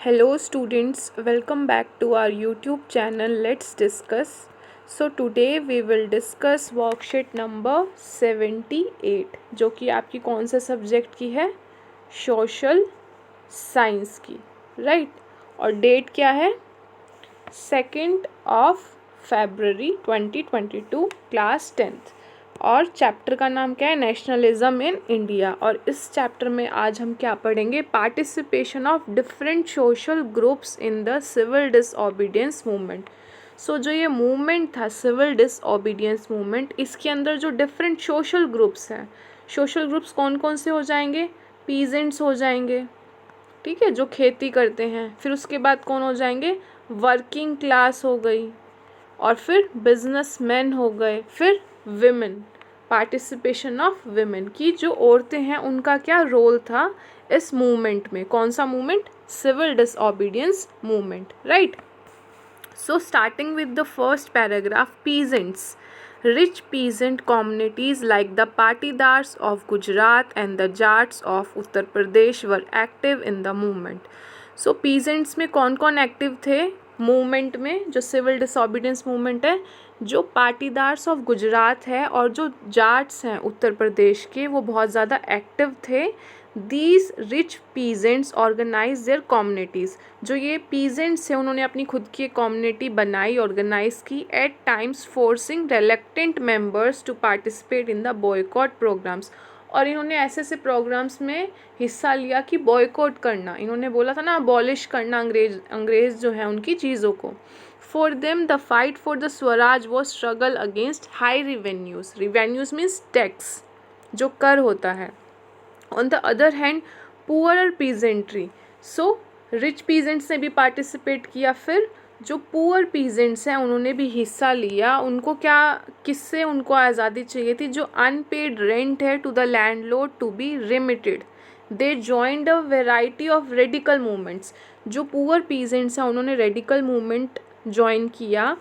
Hello students, welcome back to our YouTube channel. Let's discuss. So today we will discuss worksheet number 78 जो कि आपकी कौन से subject की है, सोशल साइंस की, राइट। और डेट क्या है, 2 February 2022, क्लास 10th। और चैप्टर का नाम क्या है, नेशनलिज्म इन इंडिया। और इस चैप्टर में आज हम क्या पढ़ेंगे, participation of different social groups in the civil disobedience movement. So जो ये मूवमेंट था सिविल डिसओबीडियंस मूवमेंट, इसके अंदर जो डिफरेंट सोशल ग्रुप्स हैं, सोशल ग्रुप्स कौन कौन से हो जाएंगे, पीजेंट्स हो जाएंगे, ठीक है, जो खेती करते हैं। फिर उसके बाद कौन हो जाएंगे, वर्किंग क्लास हो गई, और फिर बिजनेसमैन हो गए, फिर विमेन, पार्टिसिपेशन ऑफ विमेन की जो औरतें हैं उनका क्या रोल था इस मूवमेंट में। कौन सा movement, civil disobedience movement, right. So starting with the first paragraph, peasants, rich peasant communities like the Patidars of Gujarat and the Jats of Uttar Pradesh were active in the movement. So peasants में कौन कौन active थे movement में, जो civil disobedience movement है। जो पाटीदार्स of Gujarat है और जो जाट्स हैं उत्तर प्रदेश के, वो बहुत ज़्यादा एक्टिव थे। These rich peasants organise their communities, जो ये पीजेंट्स हैं उन्होंने अपनी खुद की एक कम्युनिटी बनाई, ऑर्गेनाइज की, at times forcing reluctant members to participate in the boycott programmes. और इन्होंने ऐसे ऐसे प्रोग्राम्स में हिस्सा लिया कि बॉयकॉट करना, इन्होंने बोला था ना अबॉलिश करना अंग्रेज़ जो है उनकी चीज़ों को। For them the fight for the Swaraj was struggle against high revenues, revenues means tax, जो कर होता है। On the other hand poor peasantry, so rich peasants ने भी पार्टिसिपेट किया, फिर जो पुअर पीजेंट्स हैं उन्होंने भी हिस्सा लिया। उनको क्या, किससे उनको आज़ादी चाहिए थी, जो अनपेड रेंट है to the landlord to be remitted. They joined a variety of radical movements, जो पुअर पीजेंट्स हैं उन्होंने रेडिकल मूवमेंट ज्वाइन किया,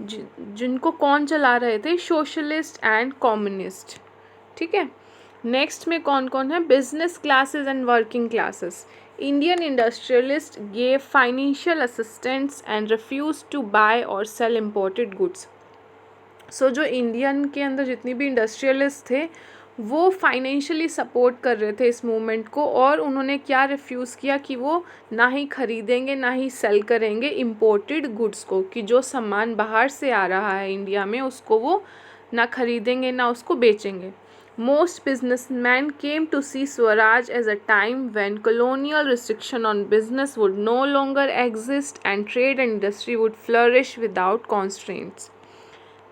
जिनको कौन चला रहे थे, सोशलिस्ट एंड कम्युनिस्ट, ठीक है। नेक्स्ट में कौन कौन है, business classes and working classes. Indian industrialist gave financial assistance and refuse to buy और सेल इम्पोर्टेड गुड्स। सो जो इंडियन के अंदर जितनी भी इंडस्ट्रियलिस्ट थे वो फाइनेंशियली सपोर्ट कर रहे थे इस मूवमेंट को, और उन्होंने क्या रिफ्यूज़ किया कि वो ना ही खरीदेंगे ना ही सेल करेंगे इम्पोर्टेड गुड्स को, कि जो सामान बाहर से आ रहा है इंडिया में उसको वो ना खरीदेंगे ना उसको बेचेंगे। Most businessmen came to see Swaraj as a time when colonial restriction on business would no longer exist and trade and industry would flourish without constraints.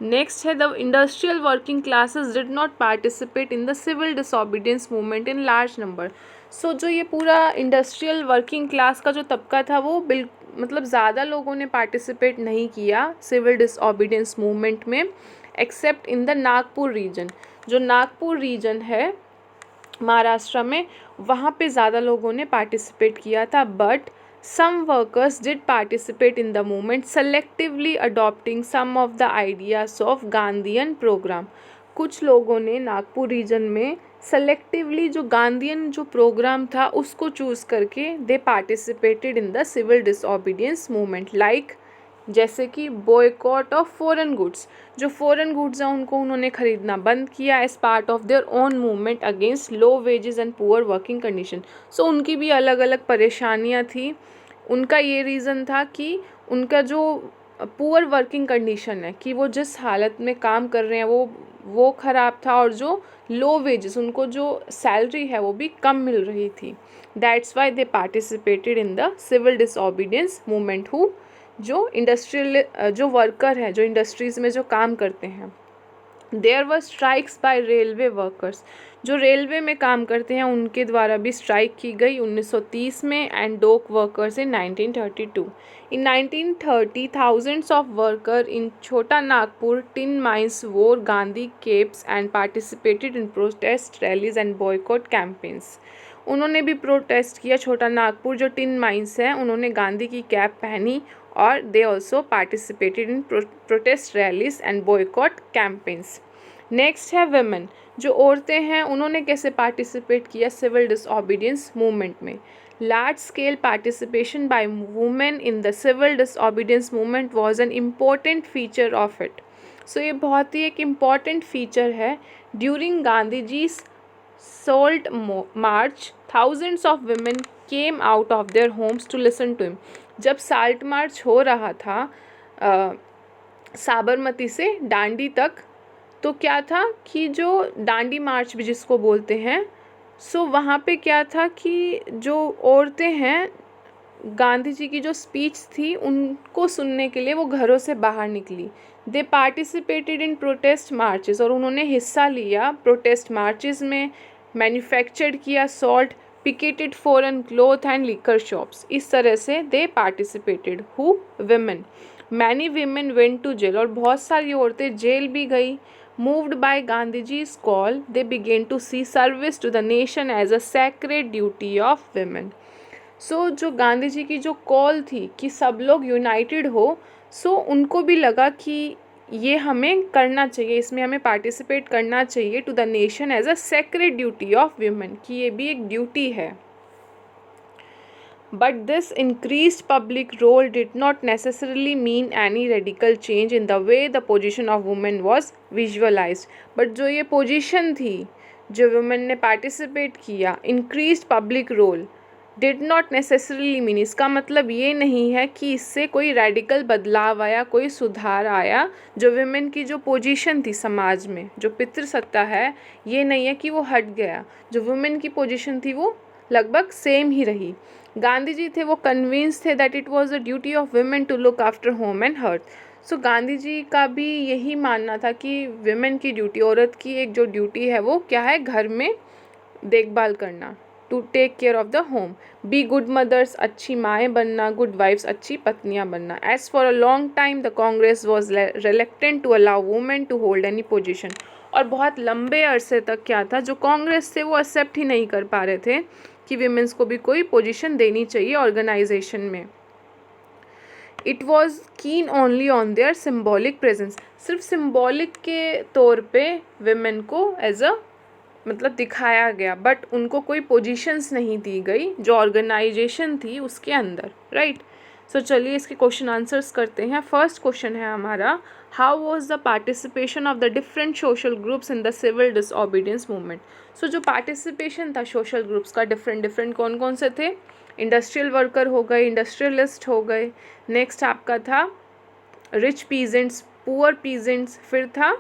Next है, the industrial working classes did not participate in the civil disobedience movement in large number. So जो ये पूरा industrial working class का जो तबका था वो मतलब ज़्यादा लोगों ने पार्टिसिपेट नहीं किया सिविल डिसओबीडियंस मूवमेंट में, except in the Nagpur region. जो नागपुर रीजन है महाराष्ट्र में, वहाँ पे ज़्यादा लोगों ने पार्टिसिपेट किया था। But some workers did participate in the movement, selectively adopting some of the ideas of Gandhian program. कुछ लोगों ने नागपुर रीजन में सेलेक्टिवली जो गांधीयन जो प्रोग्राम था उसको चूज़ करके they participated in the civil disobedience movement, like जैसे कि बॉयकॉट ऑफ फॉरेन गुड्स, जो फॉरेन गुड्स हैं उनको उन्होंने ख़रीदना बंद किया as part of their own movement against low wages and poor working condition. So उनकी भी अलग अलग परेशानियां थी। उनका ये रीज़न था कि उनका जो पुअर वर्किंग कंडीशन है, कि वो जिस हालत में काम कर रहे हैं वो ख़राब था, और जो लो वेजेस, उनको जो सैलरी है वो भी कम मिल रही थी। That's why they participated in the civil disobedience movement. Who, जो इंडस्ट्रियल जो वर्कर हैं, जो इंडस्ट्रीज़ में जो काम करते हैं। There were strikes by railway workers, जो रेलवे में काम करते हैं उनके द्वारा भी स्ट्राइक की गई 1930 में, and dock workers in 1932। In 1930 thousands of worker in Chota Nagpur tin mines wore Gandhi caps and participated in protest rallies and boycott campaigns. उन्होंने भी प्रोटेस्ट किया, छोटा नागपुर जो टिन माइंस है उन्होंने गांधी की कैप पहनी, और they also participated in protest rallies and boycott campaigns. Next है वेमेन, जो औरतें हैं उन्होंने कैसे पार्टिसिपेट किया सिविल डिसओबीडियंस मूवमेंट में, large scale participation by women in the civil disobedience movement was an important feature of it. So ये बहुत ही एक इम्पॉर्टेंट फीचर है। During Gandhi ji salt march thousands of women came out of their homes to listen to him. जब salt march हो रहा था साबरमती से डांडी तक, तो क्या था कि जो डांडी मार्च भी जिसको बोलते हैं, सो वहाँ पे क्या था कि जो औरतें हैं गांधी जी की जो स्पीच थी उनको सुनने के लिए वो घरों से बाहर निकली। They participated in protest marches, और उन्होंने हिस्सा लिया प्रोटेस्ट मार्चेस में, मैन्युफैक्चर्ड किया salt, picketed foreign cloth and liquor shops. इस तरह से they participated. Who? Women. Many women went to jail, और बहुत सारी औरतें जेल भी गई। मूव्ड बाय गांधी जी's call they began to see service to the nation as a sacred duty of women. So जो गांधी जी की जो कॉल थी कि सब लोग यूनाइटेड हो, सो उनको भी लगा कि ये हमें करना चाहिए, इसमें हमें पार्टिसिपेट करना चाहिए to the nation as a sacred duty of women, कि ये भी एक ड्यूटी है। But this increased public role did not necessarily mean any radical change in the way the position of women was visualized. But जो ये position थी, जो women ने participate किया, increased public role did not necessarily mean, इसका मतलब ये नहीं है कि इससे कोई radical बदलाव आया, कोई सुधार आया। जो women की जो position थी समाज में, जो पितृसत्ता है, ये नहीं है कि वो हट गया। जो women की position थी वो लगभग सेम ही रही। गांधी जी थे वो कन्विंस थे that it was the duty of women to look after home and hearth. So Gandhi ji का भी यही मानना था कि वुमेन की ड्यूटी, औरत की एक जो ड्यूटी है वो क्या है, घर में देखभाल करना, to take care of the home, be good mothers, अच्छी माएँ बनना, गुड वाइफ्स, अच्छी पत्नियाँ बनना। As for a long time the Congress was reluctant to allow women to hold any position, और बहुत लंबे अरसे तक क्या था, जो कांग्रेस थे वो एक्सेप्ट ही नहीं कर पा रहे थे कि विमेंस को भी कोई पोजीशन देनी चाहिए ऑर्गेनाइजेशन में। इट वॉज कीन only on their symbolic presence, सिर्फ सिम्बॉलिक के तौर पे विमेन को एज अ मतलब दिखाया गया, बट उनको कोई पोजीशंस नहीं दी गई जो ऑर्गेनाइजेशन थी उसके अंदर, राइट। सो चलिए इसके क्वेश्चन आंसर्स करते हैं। फर्स्ट क्वेश्चन है हमारा, how was the participation of the different social groups in the civil disobedience movement. So जो पार्टिसिपेशन था सोशल ग्रुप्स का, डिफरेंट कौन कौन से थे, इंडस्ट्रियल वर्कर हो गए, इंडस्ट्रियलिस्ट हो गए, नेक्स्ट आपका था रिच पीजेंट्स, पुअर पीजेंट्स, फिर था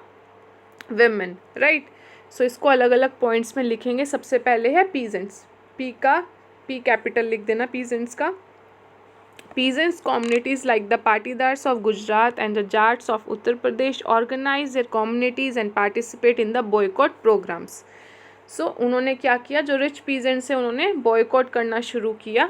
विमेन, राइट। सो इसको अलग अलग पॉइंट्स में लिखेंगे। सबसे पहले है पीजेंट्स, पी कैपिटल लिख देना पीजेंट्स का। Peasants communities like the Patidars of Gujarat and the Jats of Uttar Pradesh organize their communities and participate in the boycott programs. So उन्होंने क्या किया, जो रिच पीजेंट्स हैं उन्होंने बॉयकॉट करना शुरू किया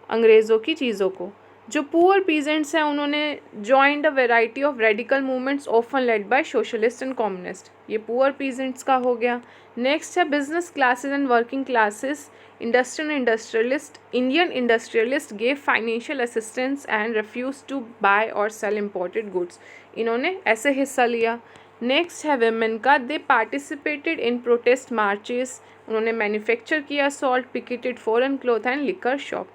अंग्रेज़ों की चीज़ों को। जो पुअर पीजेंट्स हैं उन्होंने joined a variety of radical movements often led by socialist and communist. ये पुअर पीजेंट्स का हो गया। नेक्स्ट है business classes and working classes, industrial industrialist, Indian industrialist gave financial assistance and refuse to buy और sell imported goods. इन्होंने ऐसे हिस्सा लिया। नेक्स्ट है वेमेन का, they participated in protest marches, उन्होंने मैन्युफैक्चर किया salt, picketed foreign cloth and liquor shop.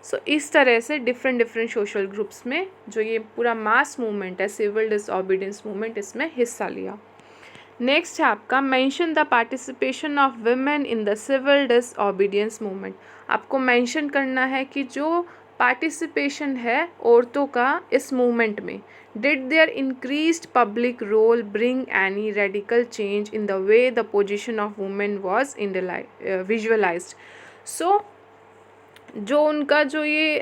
So इस तरह से डिफरेंट सोशल ग्रुप्स में जो ये पूरा मास मूवमेंट है सिविल डिसओबीडियंस मूवमेंट, इसमें हिस्सा लिया। नेक्स्ट है आपका mention the participation of women in the civil disobedience movement. आपको मेंशन करना है कि जो पार्टिसिपेशन है औरतों का इस मूवमेंट में, did there increased public role bring any radical change in the way the position of women was visualised. So जो उनका जो ये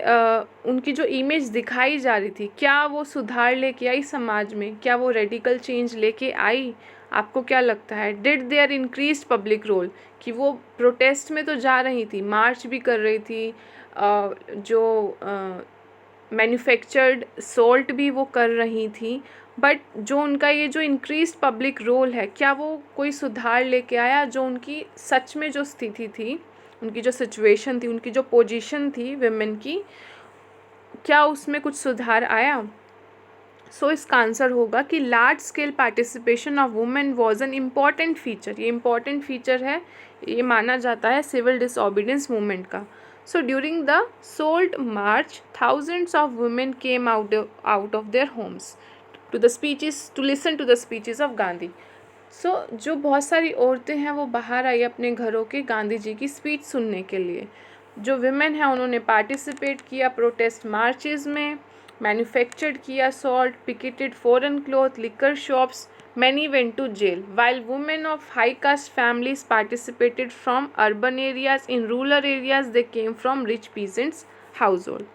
उनकी जो इमेज दिखाई जा रही थी, क्या वो सुधार लेके आई समाज में, क्या वो रेडिकल चेंज लेके आई? आपको क्या लगता है? Did there increased public role, कि वो प्रोटेस्ट में तो जा रही थी, मार्च भी कर रही थी, जो मैन्युफैक्चर्ड सॉल्ट भी वो कर रही थी, बट जो उनका ये जो इंक्रीज्ड पब्लिक रोल है, क्या वो कोई सुधार लेके आया? जो उनकी सच में जो स्थिति थी, उनकी जो सिचुएशन थी, उनकी जो पोजीशन थी विमेन की, क्या उसमें कुछ सुधार आया? सो इसका आंसर होगा कि large scale participation of women was an important feature. ये इम्पॉर्टेंट फीचर है, ये माना जाता है सिविल डिसओबीडियंस मूवमेंट का। So during the Salt March, thousands of women came out of their homes to listen to the speeches of Gandhi. So जो बहुत सारी औरतें हैं वो बाहर आई अपने घरों के गांधी जी की स्पीच सुनने के लिए. जो विमेन हैं उन्होंने पार्टिसिपेट किया प्रोटेस्ट मार्चेस में, मैन्युफैक्चर्ड किया salt, picketed foreign cloth, liquor shops. Many went to jail, while women of high caste families participated from urban areas. In rural areas, they came from rich peasants' household.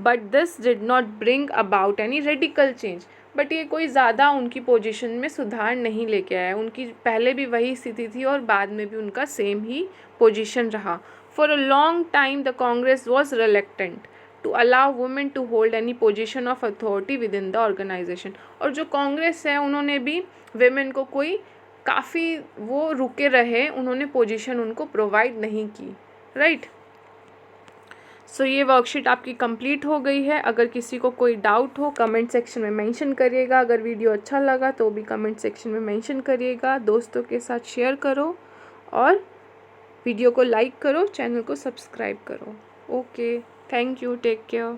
But this did not bring about any radical change. But ये कोई ज़्यादा उनकी position में सुधार नहीं लेके आया. उनकी पहले भी वही स्थिति थी और बाद में भी उनका सेम ही पोजीशन रहा. For a long time the Congress was reluctant to allow women to hold any position of authority within the organisation. और जो कांग्रेस है उन्होंने भी वेमेन को कोई काफ़ी वो रुके रहे, उन्होंने पोजीशन उनको प्रोवाइड नहीं की. राइट. सो ये वर्कशीट आपकी कंप्लीट हो गई है. अगर किसी को कोई डाउट हो कमेंट सेक्शन में मेंशन करिएगा. अगर वीडियो अच्छा लगा तो भी कमेंट सेक्शन में मेंशन करिएगा. दोस्तों के साथ शेयर करो और वीडियो को लाइक करो, चैनल को सब्सक्राइब करो. Okay, thank you, take care.